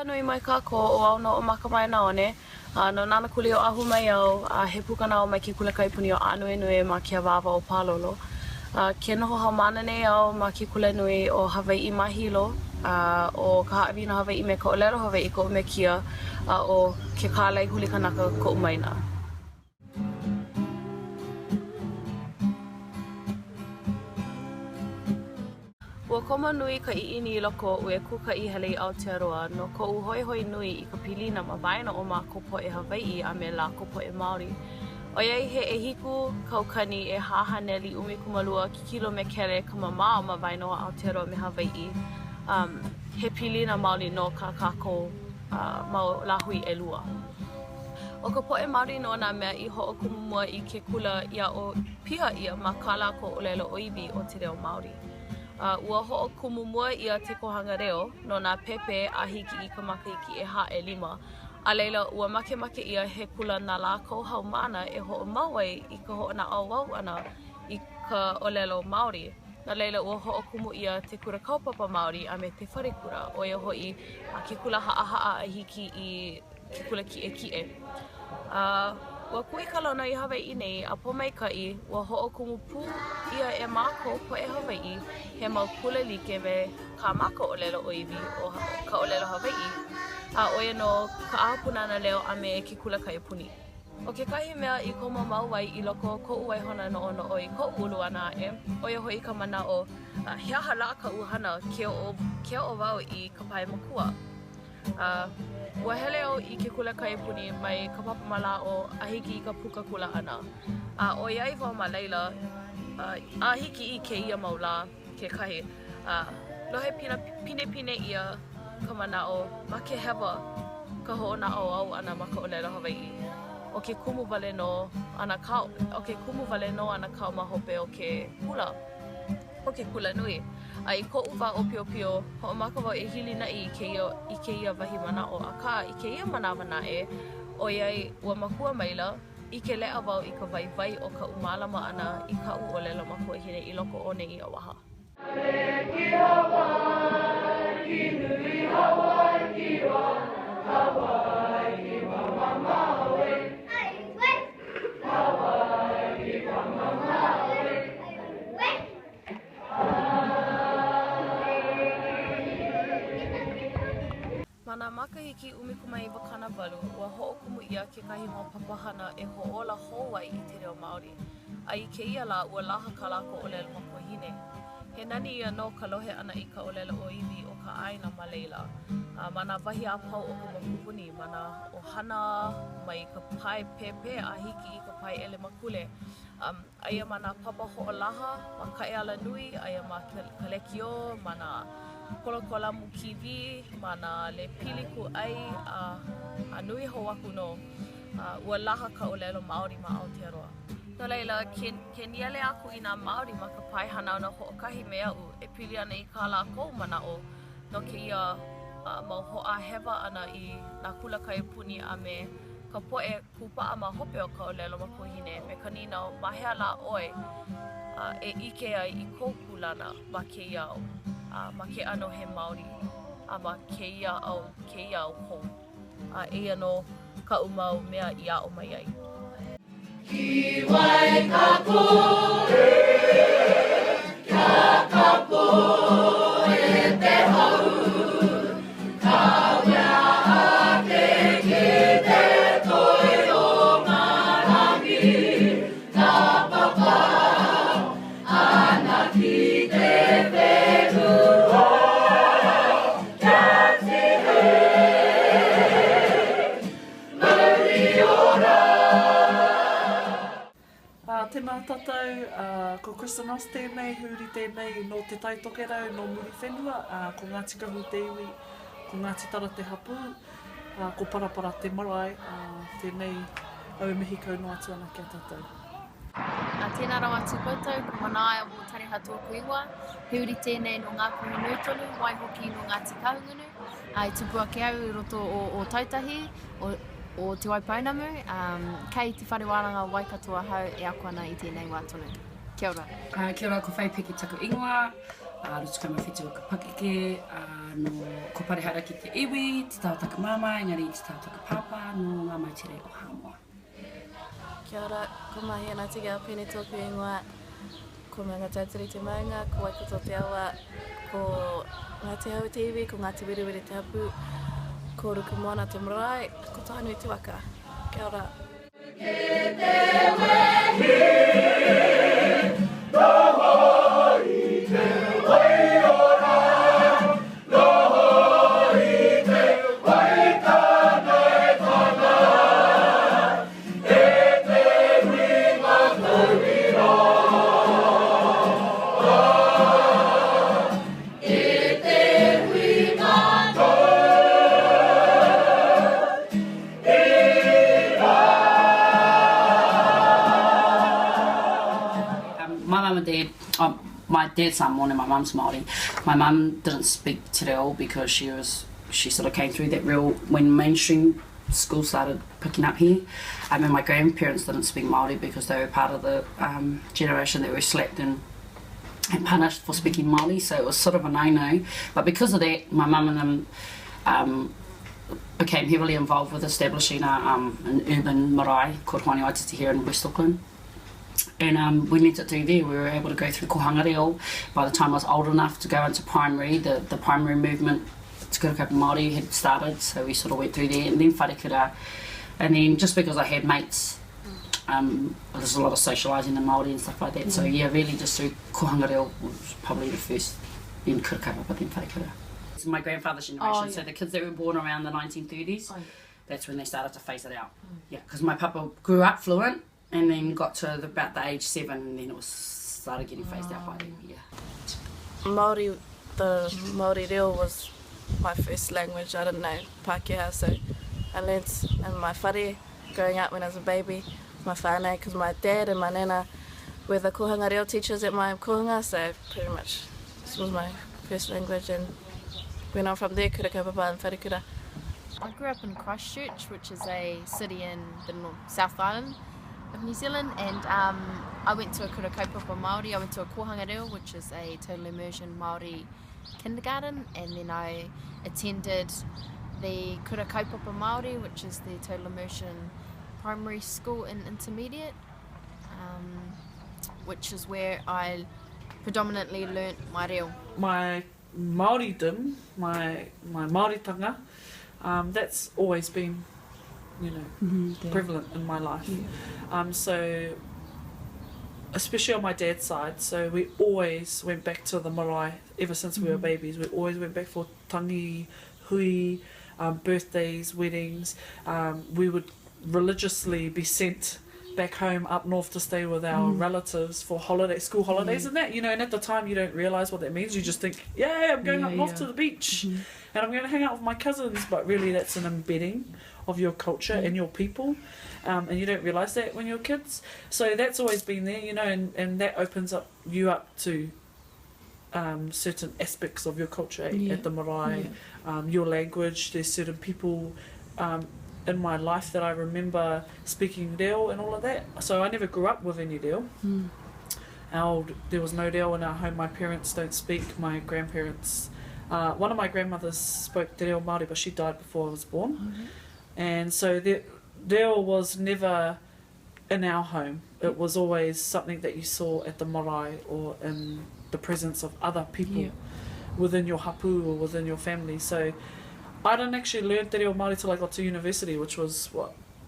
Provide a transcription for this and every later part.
nui mai kako o au no o maka mai na one. No nana kuli o ahu mai au, he pukana o mai ke kula kaipuni o anue nui ma ke wawa o Palolo. Ke noho haumana nei au ma ke kula nui o Hawaii ma hilo, o ka haawina Hawaii me ka ʻōlelo Hawaii ko me kia, o ke kālai huli kanaka ko umaina. Ua koma nui ka iʻini i loko o e kuka i hele i Aotearoa no koʻu hoihoi nui i ka pilina ma waena o mā kopoʻe Hawaii a me lā kopoʻe Māori. ʻoiai he ʻehiku kaukani e hahaneli 12 kilomekele ka mamā o ma waena o Aotearoa me Hawaii. He pilina Māori no ka kākou mau lāhui ʻelua. O ka poʻe Māori no nā mea i hoʻokumumua i ke kula ia o piha ia ma kā lākou ʻōlelo ʻoiwi o Te Ao Māori. Ua hoʻokumumua ia te kohanga reo no nā pepe a hiki i ka makahiki e haʻelima. A leila ua makemake ia he kula nā lākou haumana e hoʻomau ai i ka hoʻonaʻauau ana i ka ʻōlelo Māori. Nā leila ua hoʻokumu ia te kura kaupapa Māori a me te wharekura o ia hoʻi ke kula haʻahaʻa a hiki i ke kula kiʻekiʻe. Ua kuʻikalona i Hawaii nei a pomaikaʻi ua hoʻokumu pū ia e mākou poʻe Hawaii he mau kula like me ka mākou ʻōlelo ʻoiwi o ka ʻōlelo Hawaii a ʻoia no ka ahapunana leo a me ke kula kaiapuni. O kekahi mea i ko mau wai i loko koʻu waihona noʻonoʻo i koʻu ulu ana aʻe, ʻoia hoʻi ka manaʻo he aha laʻa ka ʻuhana ke oʻo wau i ka pae makua. Ua hele au i ke kula kaiapuni mai ka papa mala o a hiki i ka puka kula ana. O iai wau ma leila, a hiki i ke ia maula ke kahi. Lohe pine ia ka manao ma ke hewa ka hoʻonaʻauau ana ma ka ʻōlelo Hawaii. O ke kumu wale no ana kau ma hope o ke kula nui. I koʻu wā o Piopio, hoʻomaka wau e hili naʻi i keia wahi manaʻo akā i keia manawa naʻe ʻoiai ua makua maila i ke leʻa wau i ka waiwai o ka ʻumālama ana i kaʻu ʻōlelo makuahine i loko o nei ia waha. Mana makahiki 19 ua hoʻokumu ia kekahi mau papahana e hoʻola hou ai i Te Ao Māori. A i keia la ua laha ka lākou ʻōlelo makuahine. He nani ia no ka lohe ana i ka ʻōlelo ʻoiwi o ka ʻāina ma leila. Mana wahi a pau o ka makupuni, mana ʻohana mai ka pae pepe a hiki i ka pae ele makule. Aia mana papa hoʻolaha, ma kaʻeala nui, aia ma kalekio, mana kolokola mukiwi, mana le pili kuʻai, a nui hou aku no ua laha ka ʻōlelo Māori ma Aotearoa. No leila, ke niele aku i nā Māori ma ka pae hanauna hoʻokahi me aʻu e pili ana i kā lākou manaʻo no keia mau hoʻahewa ana i nā kula kaiapuni a me ka poʻe kupaʻa ma hope o ka ʻōlelo makuahine me ka ninau ma hea lā ʻoe e ʻike ai i kou kulana ma keia au. Ma ke ano he Māori, a ma keia au hou. Eia no ka umau mea i a o mai ai. Ki wai ka pōre, kia ka pōre te hau, ka wea ake ki te toi o ngā rangi, ka papa, ana ki te wheru. Tēnā tātou, ko Kristanos tēnei, huri tēnei no te taitokerau no muri whenua, ko Ngāti Kahu te iwi, ko Ngāti Tara te hapu, ko Parapara te marae, tēnei au e mihi kau no atu ana kia tātou. Tēnā rau atu koutou, ko manae o Tariha tōku iwa, huri tēnei no ngā kuhi nui tonu, waihoki no Ngāti Kahungunu, i tupu ake au i roto o Tautahi, o te Waipounamu, kei te wharewāranga waikatoa hau e ako ana i tēnei wā tonu. Kia ora. Kia ora, ko Whaipeke taku ingoa, rutukama whitu o ka pakeke, no ko parehara ki te iwi, te tautaka mama, engari te tautaka papa, no ngā maitere o Hamoa. Kia ora, ko mahi ana te ao pene tōku ingoa, ko manga tautari te maunga, ko waikoto te awa, ko ngā te hau te iwi, ko ngā te wiriwiri te hapu, ko ruku moana te marae, ko tānui te waka. Kia ora. My dad's Samoan and my mum's Māori. My mum didn't speak Te Reo because she sort of came through that real when mainstream school started picking up here. And my grandparents didn't speak Māori because they were part of the generation that were slapped and punished for speaking Māori, so it was sort of a no-no. But because of that, my mum and them became heavily involved with establishing an urban marae called Hāne Aititi here in West Auckland. And we let it do there. We were able to go through kohanga reo. By the time I was old enough to go into primary, the primary movement Te Kura Māori had started, so we sort of went through there, and then wharekura. And then just because I had mates, there's a lot of socialising in Māori and stuff like that. So yeah, really just through kohanga reo was probably the first, then kurukapa, but then wharekura. It's my grandfather's generation, so the kids that were born around the 1930s, that's when they started to phase it out. Yeah, because my papa grew up fluent, and then got to about the age 7, and then it was started getting phased out by them. Yeah. Māori, the Māori reo was my first language. I didn't know Pākehā, so I learnt in my whare growing up when I was a baby, my whānau, because my dad and my nana were the kohanga reo teachers at my kohanga, so pretty much this was my first language, and went on from there, kura kaupapa and wharekura. I grew up in Christchurch, which is a city in the South Island of New Zealand, and I went to a kura kaupapa Māori. I went to a kohanga reo, which is a total immersion Māori kindergarten, and then I attended the kura kaupapa Māori, which is the total immersion primary school and intermediate, which is where I predominantly learnt my reo. My Māoridom, my Māoritanga, that's always been, you know, prevalent in my life. So especially on my dad's side, so we always went back to the marae ever since we were babies. We always went back for tangi, hui, birthdays, weddings. We would religiously be sent back home up north to stay with our relatives for school holidays and that, you know, and at the time you don't realise what that means. You just think, yeah, I'm going up north to the beach and I'm going to hang out with my cousins, but really that's an embedding of your culture and your people, and you don't realise that when you're kids. So that's always been there, you know, and that opens you up to certain aspects of your culture at the marae, your language. There's certain people in my life that I remember speaking reo and all of that. So I never grew up with any reo. There was no reo in our home. My parents don't speak. My grandparents, one of my grandmothers spoke Te Ao Māori, but she died before I was born. And so the reo was never in our home. It was always something that you saw at the marae or in the presence of other people within your hapu or within your family. So I didn't actually learn Te Reo Māori till I got to university, which was,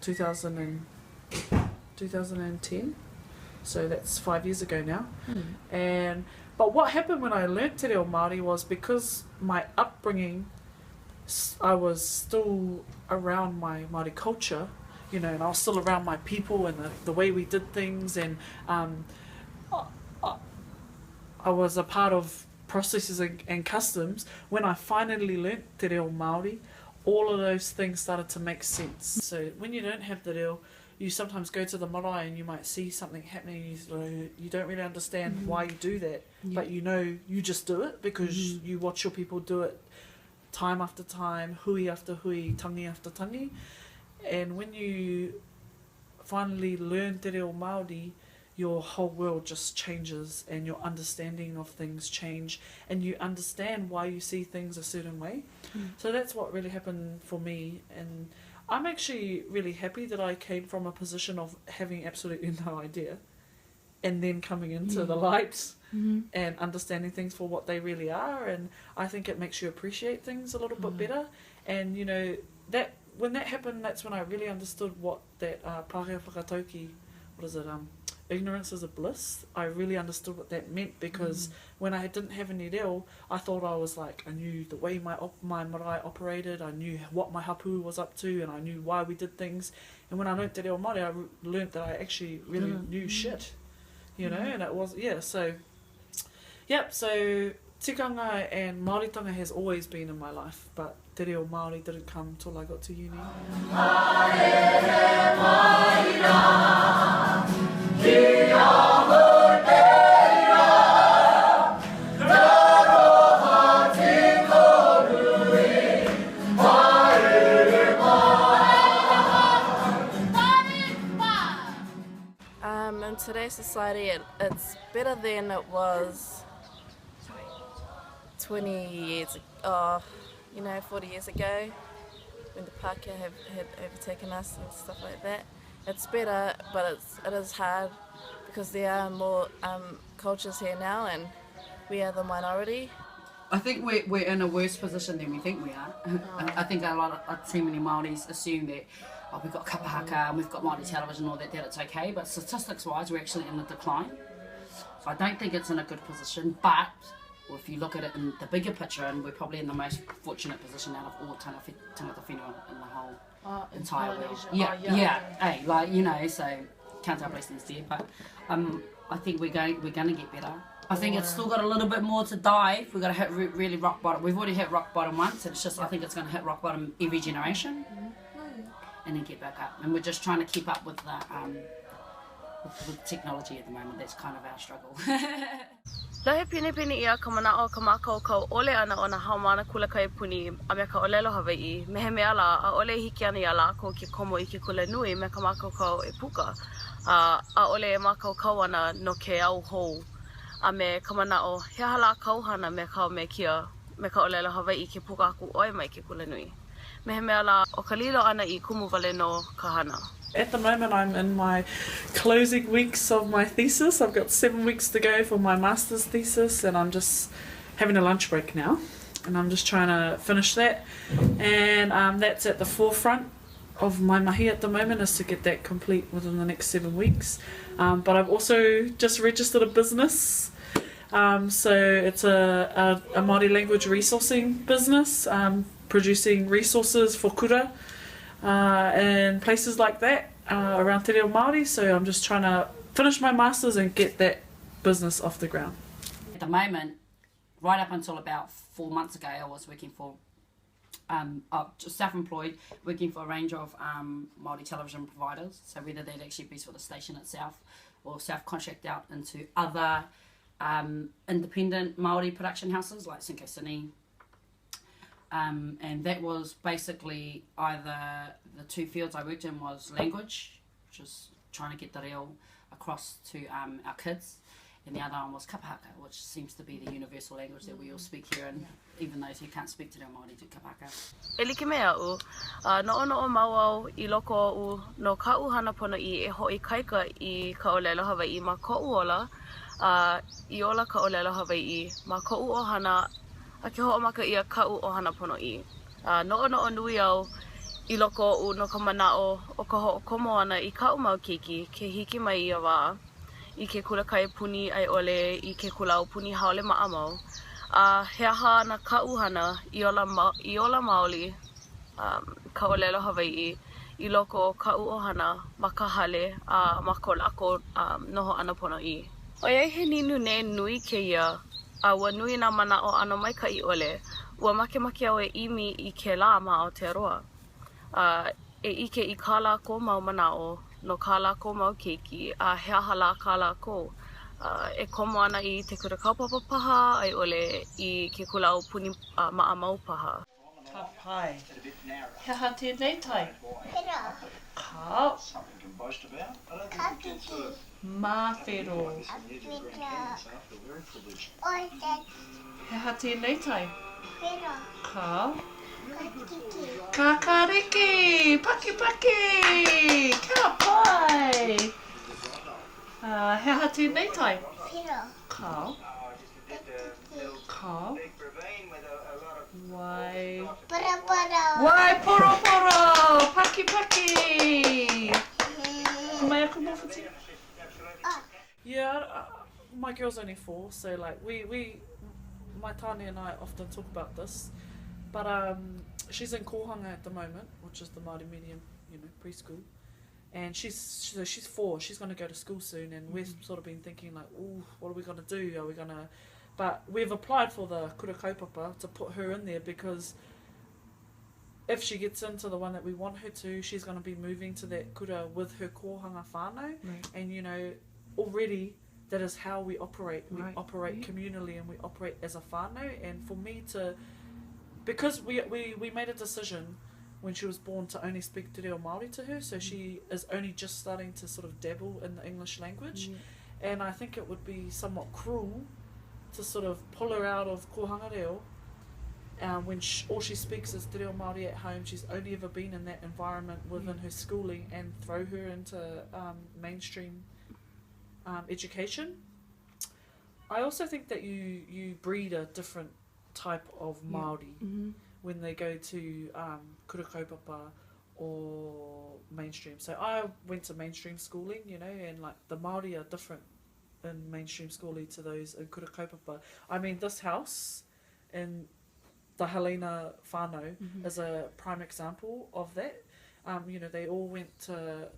2010? So that's 5 years ago now. But what happened when I learnt Te Reo Māori was because my upbringing, I was still around my Māori culture, you know, and I was still around my people and the way we did things, and I was a part of processes and customs. When I finally learnt Te Reo Māori, all of those things started to make sense. So when you don't have the reo, you sometimes go to the marae and you might see something happening, you don't really understand why you do that, but you know you just do it because you watch your people do it time after time, hui after hui, tangi after tangi. And when you finally learn Te Reo Māori, your whole world just changes and your understanding of things change and you understand why you see things a certain way. So that's what really happened for me, and I'm actually really happy that I came from a position of having absolutely no idea and then coming into the light and understanding things for what they really are, and I think it makes you appreciate things a little bit better. And you know, that when that happened, that's when I really understood what that pāhea whakatauki, what is it, ignorance is a bliss. I really understood what that meant, because when I didn't have any reo, I thought I was like, I knew the way my marae operated, I knew what my hapu was up to, and I knew why we did things. And when I learnt Te Ao Māori, I learnt that I actually really knew shit, you know, and it was, so tikanga and Māoritanga has always been in my life, but Te Ao Māori didn't come till I got to uni. In today's society, it's better than it was 20 years, 40 years ago, when the Pākehā had overtaken us and stuff like that. It's better, but it is hard, because there are more cultures here now, and we are the minority. I think we're in a worse position than we think we are. I think too many Māoris assume that we've got kapahaka and we've got Māori television, all that it's okay, but statistics-wise we're actually in a decline. So I don't think it's in a good position, but if you look at it in the bigger picture, and we're probably in the most fortunate position out of all tangata whenua in the whole entire world. So can't tell blessings there, but I think we're going to get better. I think it's still got a little bit more to dive. We've got to hit really rock bottom. We've already hit rock bottom once, and it's just I think it's going to hit rock bottom every generation, and then get back up. And we're just trying to keep up with the with technology at the moment. That's kind of our struggle. Lahe pinipini ia ka manao ka mākaukau ole ana o na haumana kulakai puni a me ka ʻōlelo Hawaii. Mehe mea la a ole hiki ana ia lākou ke komo i ke kula nui me ka mākaukau e puka. A ole e mākaukau ana no ke au hou. A me ka manao he hala kauhana me ka me kia me ka ʻōlelo Hawaii ke puka aku oi mai ke kula nui. Mehe mea la o ka lilo ana I kumu wale no ka hana. At the moment I'm in my closing weeks of my thesis. I've got 7 weeks to go for my master's thesis, and I'm just having a lunch break now, and I'm just trying to finish that, and that's at the forefront of my mahi at the moment, is to get that complete within the next 7 weeks. But I've also just registered a business, so it's a Māori language resourcing business, producing resources for kura and places like that around Te Ao Māori. So I'm just trying to finish my masters and get that business off the ground. At the moment, right up until about 4 months ago, I was working for just self-employed, working for a range of Māori television providers. So whether they'd actually be for the station itself or self-contract out into other independent Māori production houses like Cinco Cine. And that was basically either the two fields I worked in was language, which is trying to get the reo across to our kids, and the other one was kapahaka, which seems to be the universal language that we all speak here, and even those who can't speak Te Ao Māori do kapahaka. E like mea au, no'o mau au I loko au no ka uhana pono I e hoi kaika I ka ʻōlelo Hawaii ma ko'u ola, I ola ka ʻōlelo Hawaii ma ko'u ohana a ke ho'omaka ia ka'u ohana pono I. No'o nui au I loko o no ka mana'o o ka ho'okomo ana I ka'u mau keiki ke hiki mai ia wā I ke kulakai puni ai ole I ke kulau puni haole ma'amau. He aha ana ka'u hana I ola maoli ka ʻōlelo Hawaii I loko o ka'u ohana ma ka hale ma ko lako noho ana pono I. Oiai he ninu ne nui ke ia ua nui nā mana'o ano mai ka I ole, ua makemake au e imi I ke lā ma Aotearoa. E ike I kā lākou mau mana'o, no kā lākou mau keiki, he aha lā kā lākou. E komo ana I te kura kaupapa paha, ai ole I ke kulau puni ma'amau paha. Ka pai. He ha tēnei tai. Ka. Mā whero. He ha tēnei tai. Ka. Ka kariki. Paki paki. Ka pai. He ha tēnei tai. Ka. Ka. Wai. Wai poro poro. Paki paki. Mai aku mawhiti? Yeah, my girl's only 4, so like my Tāne and I often talk about this, but she's in kōhanga at the moment, which is the Māori medium, preschool, and she's 4. She's going to go to school soon, and we've sort of been thinking like, ooh, what are we going to do? Are we going to? But we've applied for the kura kaupapa to put her in there because if she gets into the one that we want her to, she's going to be moving to that kura with her kōhanga whānau, and already that is how we operate. We operate communally and we operate as a whānau, and for me to, because we made a decision when she was born to only speak Te Ao Māori to her, so she is only just starting to sort of dabble in the English language, and I think it would be somewhat cruel to sort of pull her out of kōhanga reo when all she speaks is Te Ao Māori at home. She's only ever been in that environment within her schooling, and throw her into mainstream education. I also think that you breed a different type of Māori when they go to kura kaupapa or mainstream. So I went to mainstream schooling, and like the Māori are different in mainstream schooling to those in kura kaupapa. I mean, this house in the Helena whānau is a prime example of that. They all went to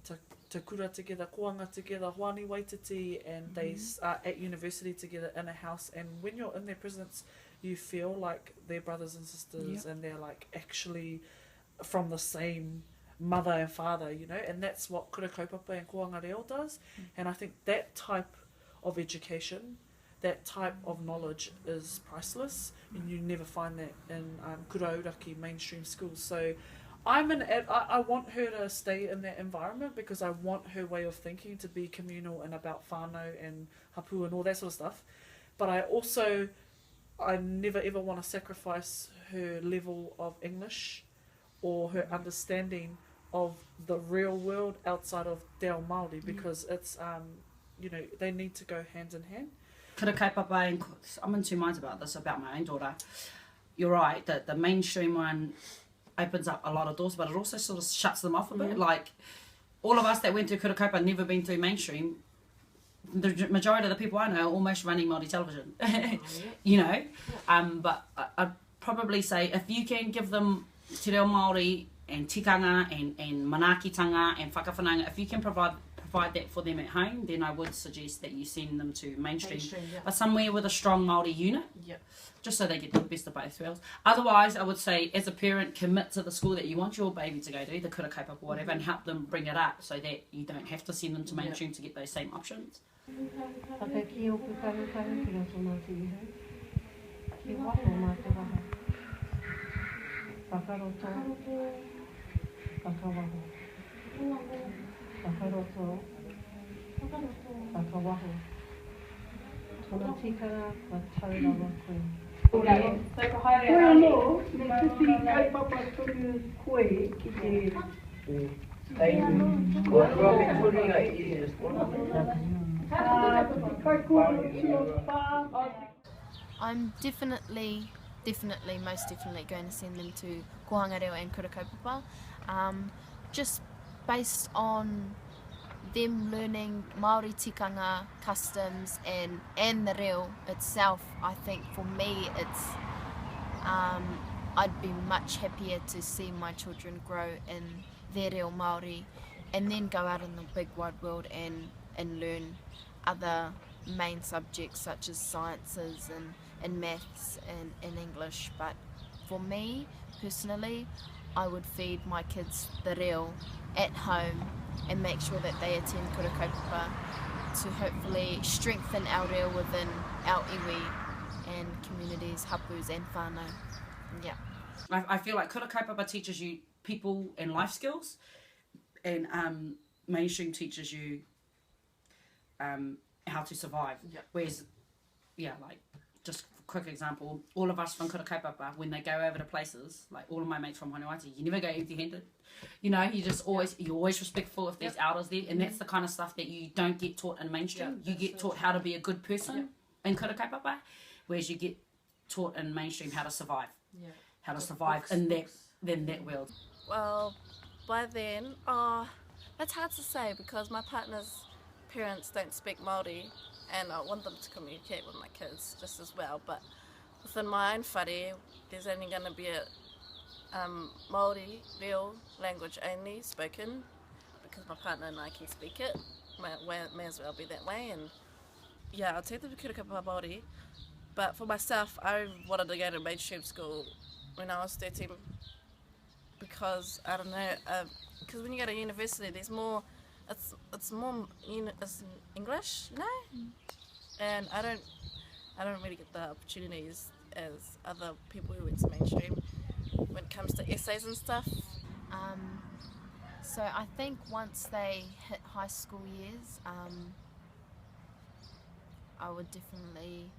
kura together, koanga together, hoani waititi, and they are at university together in a house, and when you're in their presence you feel like they're brothers and sisters, and they're like actually from the same mother and father, and that's what kura kaupapa and koanga reo does. And I think that type of education, that type of knowledge is priceless, and you never find that in kurauraki mainstream schools. So I want her to stay in that environment because I want her way of thinking to be communal and about whānau and hapu and all that sort of stuff. But I never ever want to sacrifice her level of English or her understanding of the real world outside of Te Ao Māori, because it's they need to go hand in hand. Kura kaupapa, and I'm in two minds about this, about my own daughter. You're right, that the mainstream one opens up a lot of doors, but it also sort of shuts them off a bit. Like, all of us that went to kura kaupapa never been through mainstream. The majority of the people I know are almost running Māori television, but I'd probably say if you can give them Te Reo Māori and tikanga and manaakitanga and whakawhanaunga, if you can provide that for them at home, then I would suggest that you send them to mainstream, but somewhere with a strong Māori unit, just so they get the best of both worlds. Otherwise, I would say, as a parent, commit to the school that you want your baby to go to, the kura kaupapa or whatever, and help them bring it up so that you don't have to send them to mainstream to get those same options. I'm definitely, most definitely going to send them to kohanga reo and kura kaupapa, just based on them learning Māori tikanga, customs, and the reo itself. I think for me it's I'd be much happier to see my children grow in their reo Māori and then go out in the big wide world and learn other main subjects such as sciences and maths and English. But for me personally, I would feed my kids the reo at home and make sure that they attend kura kaupapa to hopefully strengthen our reo within our iwi and communities, hapus and whānau. Yeah. I feel like kura kaupapa teaches you people and life skills, and mainstream teaches you how to survive. Yep. Whereas, yeah, like, just a quick example, all of us from kura kaupapa, when they go over to places, like all of my mates from Vanuatu, you never go empty-handed. You know, you're always respectful if there's elders there, and that's the kind of stuff that you don't get taught in mainstream. You get taught how to be a good person in kura kaupapa, whereas you get taught in mainstream how to survive. How to survive in that world. Well, by then, that's hard to say because my partner's parents don't speak Māori and I want them to communicate with my kids just as well, but within my own whare, there's only going to be a Māori real language only spoken because my partner and I can speak it. May as well be that way, and yeah, I'll take the kura kaupapa Māori, but for myself, I wanted to go to mainstream school when I was 13 because, I don't know, because when you go to university there's more, it's more, it's English, you know? And I don't really get the opportunities as other people who went to mainstream when it comes to essays and stuff. So I think once they hit high school years, I would definitely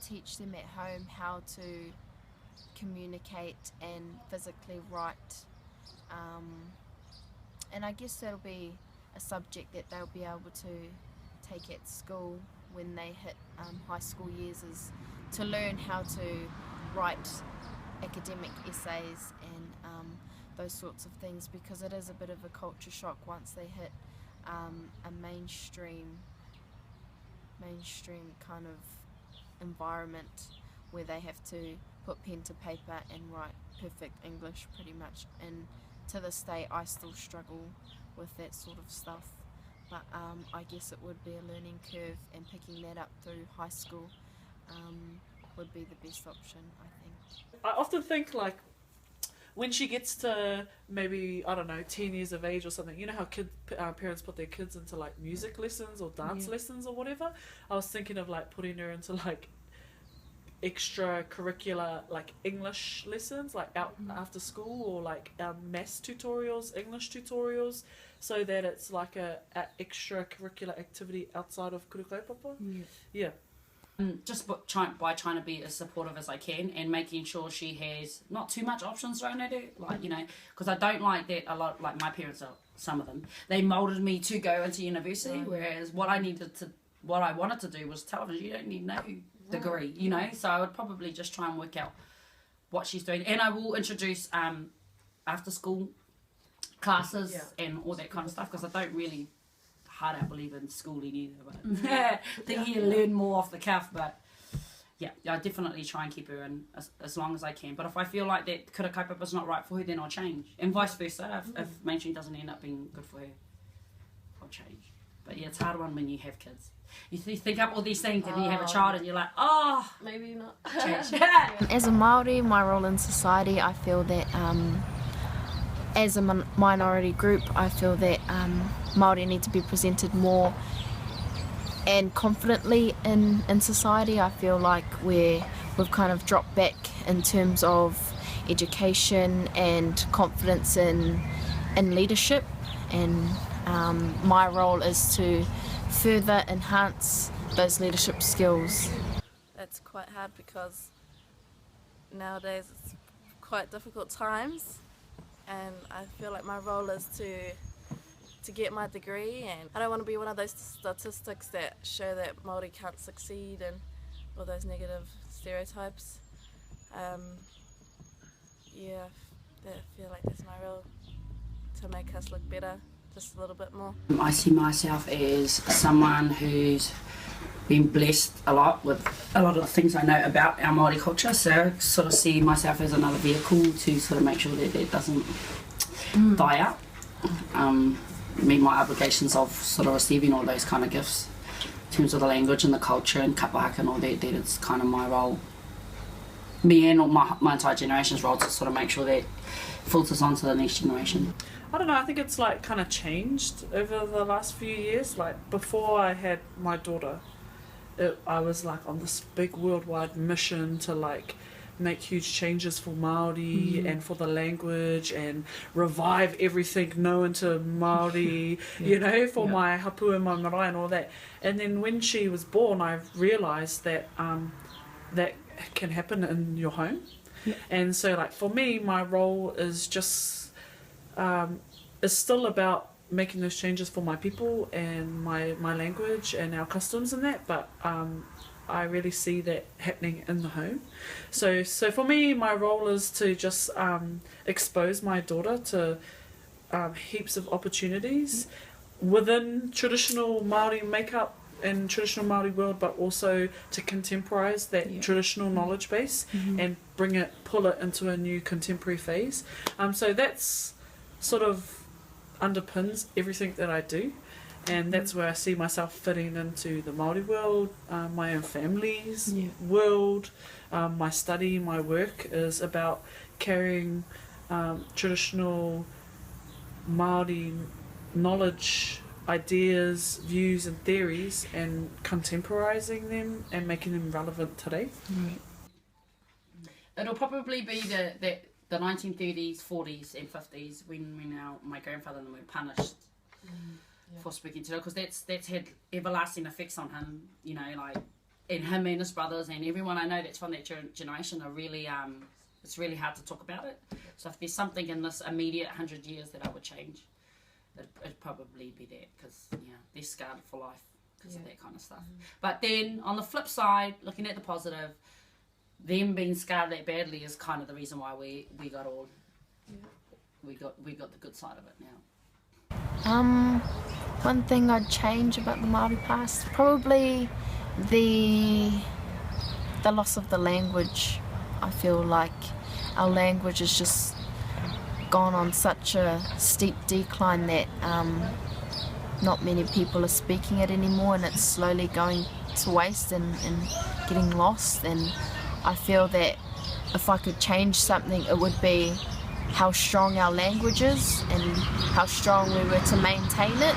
teach them at home how to communicate and physically write, and I guess that'll be a subject that they'll be able to take at school when they hit high school years, is to learn how to write academic essays and those sorts of things, because it is a bit of a culture shock once they hit a mainstream kind of environment where they have to put pen to paper and write perfect English pretty much, and to this day I still struggle with that sort of stuff, but I guess it would be a learning curve, and picking that up through high school would be the best option, I think. I often think, like, when she gets to maybe, I don't know, 10 years of age or something, you know how parents put their kids into like music lessons or dance lessons or whatever? I was thinking of like putting her into like extracurricular like English lessons, like out after school, or like maths tutorials, English tutorials, so that it's like a extracurricular activity outside of kura kaupapa. Yeah. Just by trying to be as supportive as I can, and making sure she has not too much options thrown at her, like, you know, because I don't like that a lot. Like my parents are, some of them, they moulded me to go into university, whereas what I wanted to do was television. You don't need no degree, you know. So I would probably just try and work out what she's doing, and I will introduce after school classes and all that kind of stuff, because I don't really hard out believe in schooling either, but I think you learn more off the cuff. But yeah, I definitely try and keep her in as long as I can. But if I feel like that kura kaupapa is not right for her, then I'll change, and vice versa. If mainstream doesn't end up being good for her, I'll change. But yeah, it's hard one when you have kids. You think up all these things, and then you have a child and you're like, oh, Maybe not. change. As a Māori, my role in society, I feel that as a minority group, I feel that Māori need to be presented more and confidently in society. I feel like we've kind of dropped back in terms of education and confidence in leadership, and my role is to further enhance those leadership skills. That's quite hard because nowadays it's quite difficult times, and I feel like my role is to get my degree, and I don't want to be one of those statistics that show that Māori can't succeed and all those negative stereotypes. I feel like that's my role, to make us look better just a little bit more. I see myself as someone who's been blessed a lot with a lot of the things I know about our Māori culture, so I sort of see myself as another vehicle to sort of make sure that that doesn't die out. Meet my obligations of sort of receiving all those kind of gifts in terms of the language and the culture and kapahaka and all that it's kind of my role, me and my entire generation's role, to sort of make sure that filters on to the next generation. I don't know, I think it's like kind of changed over the last few years. Like before I had my daughter, I was like on this big worldwide mission to like make huge changes for Māori and for the language and revive everything known to Māori, you know, for my hapu and my marae and all that. And then when she was born, I realised that that can happen in your home. And so, like, for me, my role is just is still about making those changes for my people and my language and our customs and that, but I really see that happening in the home. So for me, my role is to just expose my daughter to heaps of opportunities within traditional Māori makeup and traditional Māori world, but also to contemporize that traditional knowledge base and pull it into a new contemporary phase. So that's sort of underpins everything that I do, and that's where I see myself fitting into the Māori world, my own family's world. My study, my work is about carrying traditional Māori knowledge, ideas, views and theories and contemporizing them and making them relevant today. It'll probably be the 1930s, 40s and 50s when my grandfather and them were punished for speaking to her, because that's had everlasting effects on him, you know, like, and him and his brothers and everyone I know that's from that generation are really, it's really hard to talk about it. So if there's something in this immediate 100 years that I would change, it'd probably be that, because they're scarred for life because of that kind of stuff. But then on the flip side, looking at the positive, them being scarred that badly is kind of the reason why we got all we got the good side of it now. One thing I'd change about the Māori past, probably the loss of the language. I feel like our language has just gone on such a steep decline that not many people are speaking it anymore, and it's slowly going to waste and getting lost. And I feel that if I could change something, it would be how strong our language is and how strong we were to maintain it.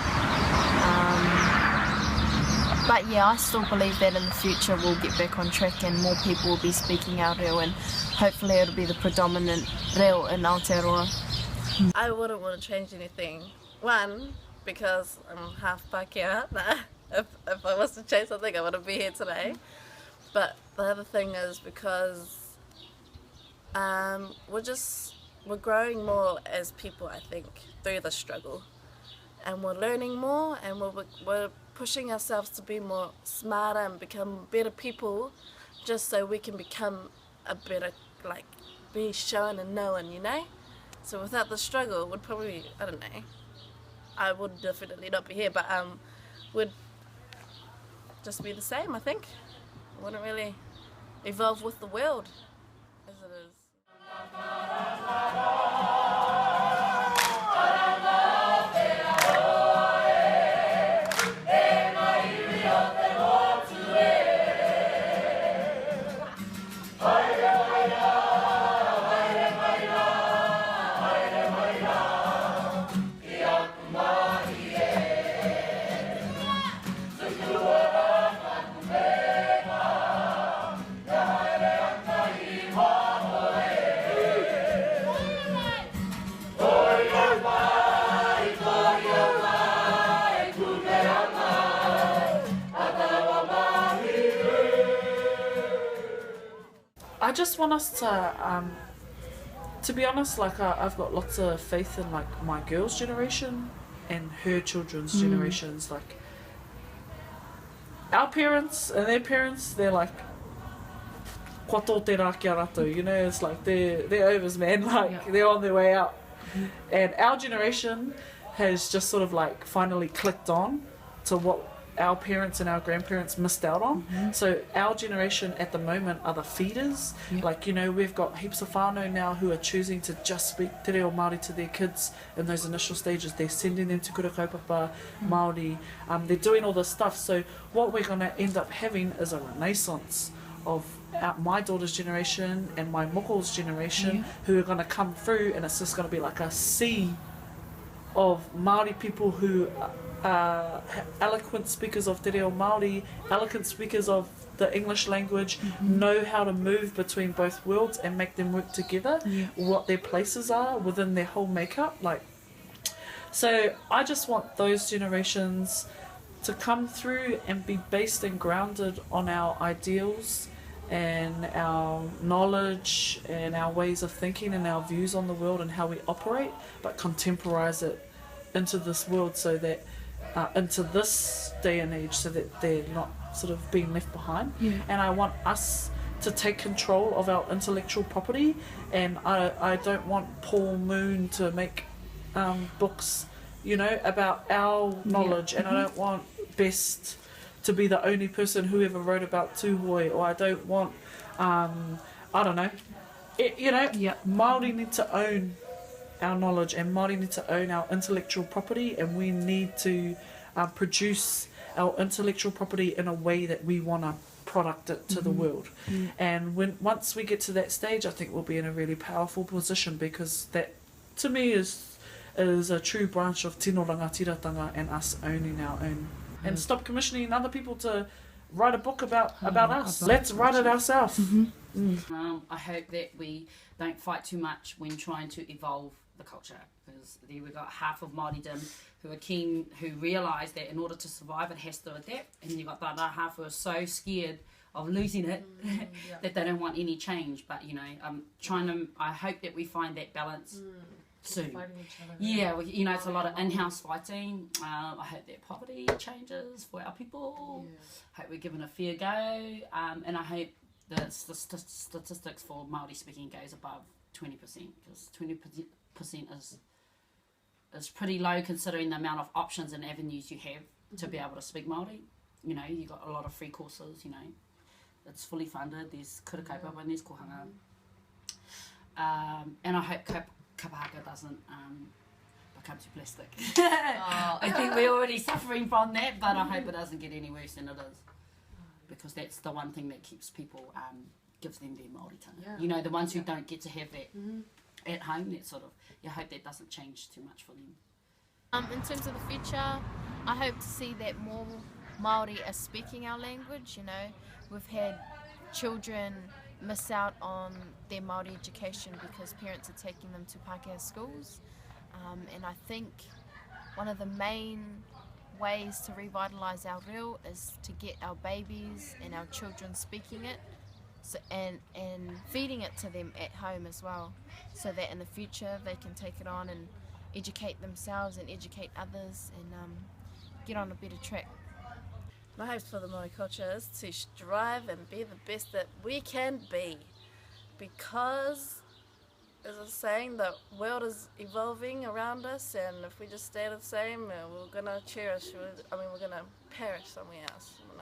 But I still believe that in the future we'll get back on track and more people will be speaking our reo, and hopefully it'll be the predominant reo in Aotearoa. I wouldn't want to change anything. One, because I'm half Pākehā. If I was to change something, I wouldn't be here today. But the other thing is because we're growing more as people, I think, through the struggle. And we're learning more, and we're pushing ourselves to be more smarter and become better people, just so we can become a better, like, be shown and known, you know? So without the struggle, would probably, I don't know, I would definitely not be here, but would just be the same, I think. Wouldn't really evolve with the world as it is. I just want us to be honest, like I've got lots of faith in like my girl's generation and her children's generations. Like our parents and their parents, they're like kua tō te rā kia rātou, you know, it's like they're overs, man, like they're on their way out. And our generation has just sort of like finally clicked on to what our parents and our grandparents missed out on. So our generation at the moment are the feeders. Like, you know, we've got heaps of whānau now who are choosing to just speak Te Reo Māori to their kids in those initial stages. They're sending them to kura kaupapa Māori. They're doing all this stuff. So what we're going to end up having is a renaissance of my daughter's generation and my moko's generation who are going to come through, and it's just going to be like a sea of Māori people who eloquent speakers of Te Reo Māori, eloquent speakers of the English language, know how to move between both worlds and make them work together, what their places are within their whole makeup. Like, so I just want those generations to come through and be based and grounded on our ideals and our knowledge and our ways of thinking and our views on the world and how we operate, but contemporize it into this world, so that into this day and age, so that they're not sort of being left behind. And I want us to take control of our intellectual property, and I don't want Paul Moon to make books, you know, about our knowledge, and I don't want Best to be the only person who ever wrote about Tūhoi, or I don't want, I don't know, Māori need to own our knowledge, and Māori need to own our intellectual property, and we need to produce our intellectual property in a way that we want to product it to the world. And once we get to that stage, I think we'll be in a really powerful position, because that, to me, is a true branch of tino rangatiratanga and us owning our own. And stop commissioning other people to write a book about us. Let's write it ourselves. I hope that we don't fight too much when trying to evolve the culture, because there we got half of Māoridom who are keen, who realise that in order to survive it has to adapt, and you got the other half who are so scared of losing it that they don't want any change. But you know, I hope that we find that balance soon. Yeah, you know, it's a lot of in-house fighting. I hope that poverty changes for our people. Hope we're given a fair go, and I hope the statistics for Māori speaking goes above 20%, because 20% is pretty low considering the amount of options and avenues you have to be able to speak Māori. You know, you got a lot of free courses. You know, it's fully funded. There's kura kaupapa and there's kohanga, and I hope kapahaka doesn't become too plastic. I think we're already suffering from that, but I hope it doesn't get any worse than it is, because that's the one thing that keeps people, gives them their Māori tanga. You know, the ones who don't get to have that at home, that sort of, I hope that doesn't change too much for them. In terms of the future, I hope to see that more Māori are speaking our language. You know, we've had children miss out on their Māori education because parents are taking them to Pākehā schools, and I think one of the main ways to revitalise our reo is to get our babies and our children speaking it, so, and feeding it to them at home as well, so that in the future they can take it on and educate themselves and educate others and get on a better track. My hopes for the Māori culture is to strive and be the best that we can be, because, as I was saying, the world is evolving around us, and if we just stay the same, we're going to cherish, we're going to perish somewhere else. We're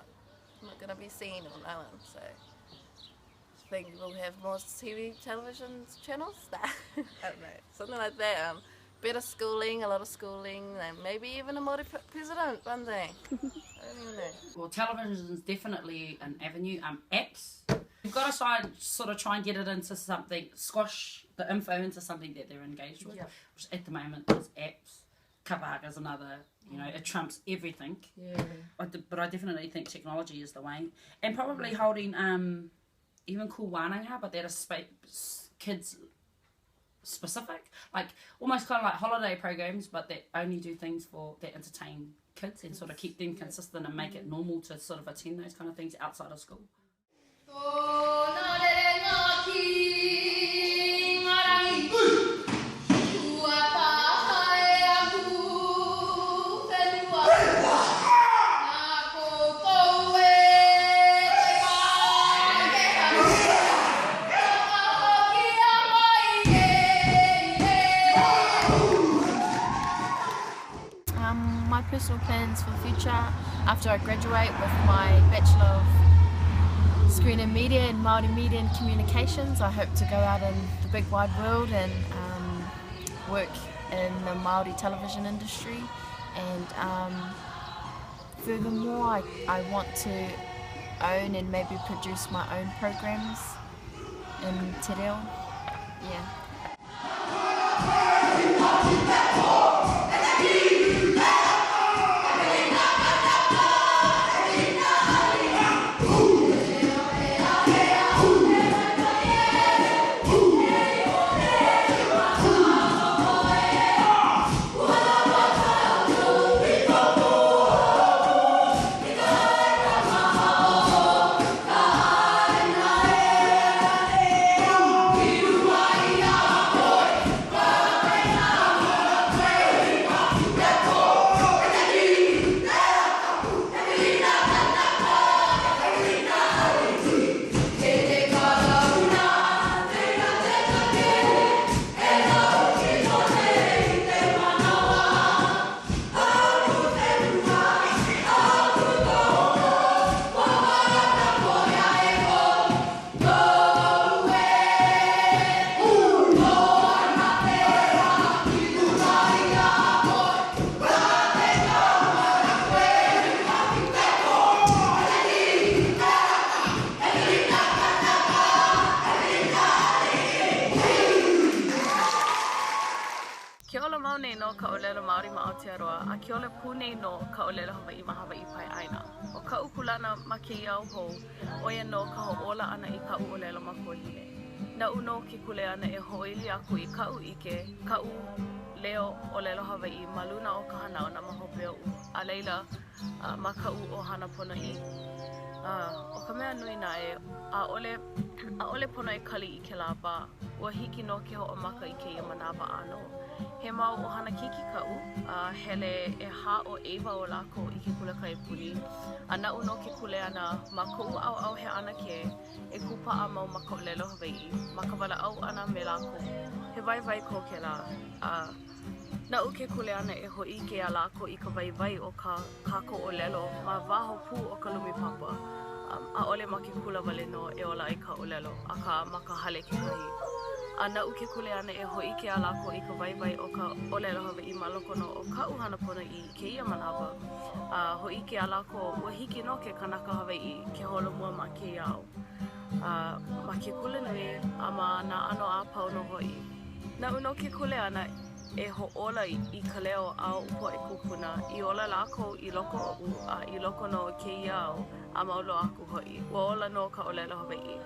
not going to be seen or known, so I think we'll have more television channels, I don't know, something like that. Better schooling, a lot of schooling, and maybe even a Māori president one day. I don't even know. Well, television is definitely an avenue. Apps, you've got to sort of try and get it into something, squash the info into something that they're engaged with, which at the moment is apps. Kapahaka is another, you know, it trumps everything. But I definitely think technology is the way. And probably holding even cool wānanga, but that is kids specific, like almost kind of like holiday programs, but that only do things that entertain kids and sort of keep them consistent and make it normal to sort of attend those kind of things outside of school. My personal plans for the future, after I graduate with my Bachelor of Screen and Media and Māori Media and Communications, I hope to go out in the big wide world and work in the Māori television industry, and furthermore I want to own and maybe produce my own programs in Te Reo. Ke ola mau nei no ka ʻōlelo Māori ma Aotearoa, a ke ola pū nei no ka ʻōlelo Hawaiʻi ma Hawaiʻi pai ʻaina. O ka ukulana ma ke iau hou, oia no ka hoʻola ana I ka ʻōlelo makuahine. Na'u no ke kule ana e hoʻoili aku I ka'u ike, ka'u leo ʻōlelo Hawaiʻi ma luna o ka hanau na mahope oʻu, a leila ma ka'u ʻohana ponoʻi. O ka mea nui nae, ʻaʻole pono e kali I ke lā wā, ua hiki no ke hoʻomaka I keia manawa ʻano. He mau ʻohana kiki ka'u, hele e hā o ʻewa o lākou I ke kulakai puni. A na'u no ke kule ana ma ko'u ʻaoʻao he ana ke e kupa'a mau ma ka ʻōlelo Hawaiʻi, ma ka walaʻau ana me lākou. He waiwai ko ke lā. Na'u ke kule ana e hoʻike a lākou I ka waiwai o ka kākou ʻōlelo ma waho pū o ka lumipapa. ʻAʻole ma ke kula wale no e ola I ka ʻōlelo, a ma ka hale kekahi. A na'u ke kule ana e hoʻike a lākou I ka waiwai o ka ʻōlelo Hawaiʻi ma loko no o ka'u hana pono I keia manawa. Hoʻike a lākou ua hiki no ke kanaka Hawaiʻi ke holomua ma ke iau. Ma ke kule nui a ma nā ano a pau no hoʻi. Na'u no ke kule ana e hoʻola I ka leo a upo e kukuna I ola lākou I loko oʻu a I loko no ke iau a maulo aku hoʻi. Ua ola no ka ʻōlelo Hawaiʻi.